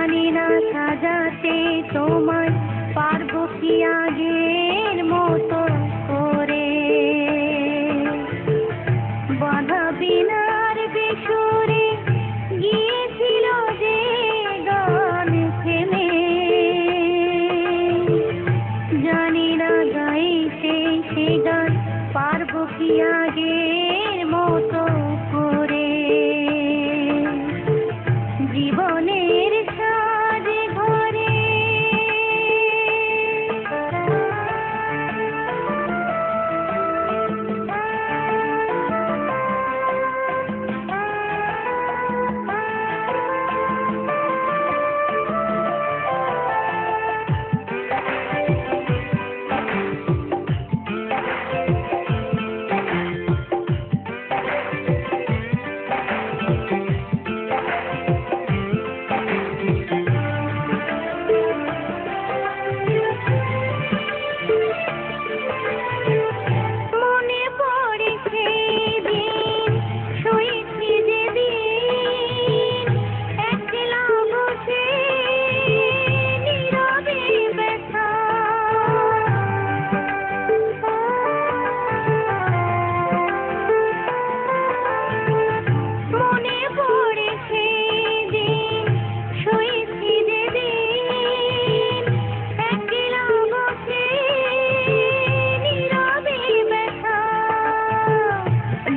জানি না সাজাতে তোমায় পারবো কি আগের মতো করে। বাধা বিনার বেসুরে গিয়েছিল যে গান থেমে, জানি না গাইতে সে গান পারবো কি আগের মতো করে। জীবনের সাজে ঘরে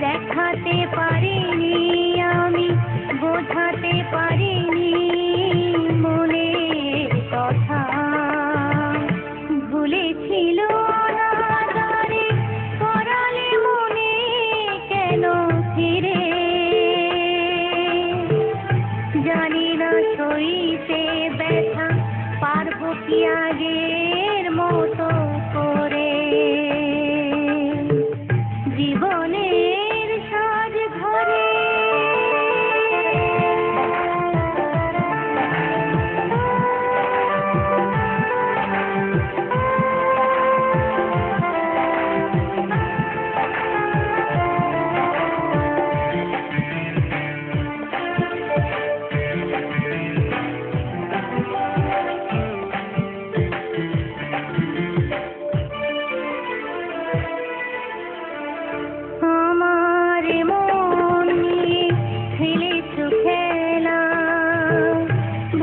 দেখাতে পারিনি আমি, বোঝাতে পারিনি মনের কথা। ভুলেছিল অনাদারে করালে মনে কেন ফিরে। জানি না সইতে ব্যথা পারবো কি আগের মতো করে। জীবনের সাজ ঘরে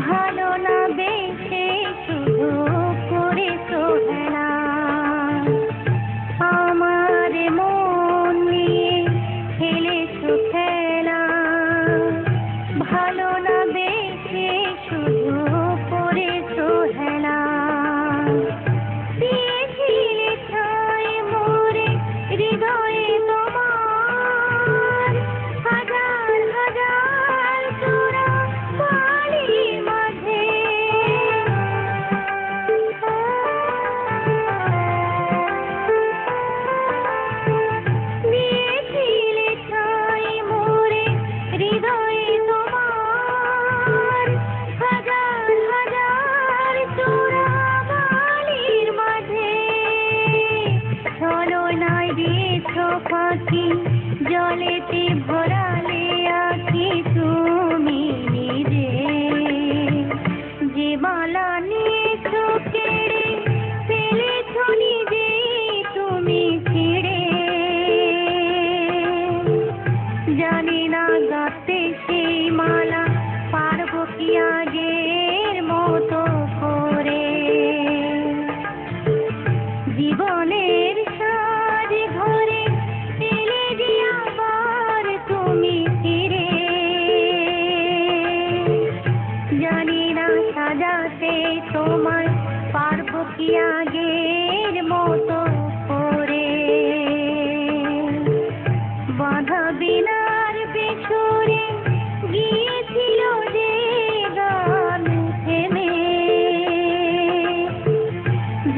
ভালো না বেশে শুধু করেছো হেলা। আমার মন নিয়ে খেলেছো খেলা, ভালো না বেশে শুধু করেছো হেলা। দিয়েছিলে ঠাঁই মোরে হৃদয়ে তোমার, হাজার হাজার চূড়া বালির মাঝে। দিয়েছিলে ঠাঁই মোরে হৃদয়ে তোমার, হাজার হাজার চূড়া বালির মাঝে। ছলনায় দিয়েছো ফাঁকি, জলেতে ভরালে আঁখি তুমি নিজে। যে মালা নিয়েছো কেড়ে ফেলেছো নিজে তুমি ছিঁড়ে। জানি না গাঁথতে সেই মালা পারবো কি আগের মতো করে। জীবনের সাজ ঘরে এলে যে আবার তুমি ফিরে। জানি না সাজাতে তোমায় পারবো কি আগের মতো করে। বাধা বিনার পেছনে গিয়েছিল যে গান থেমে,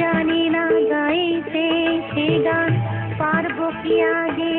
জানি না গাইতে সে গান পারবো কি আগে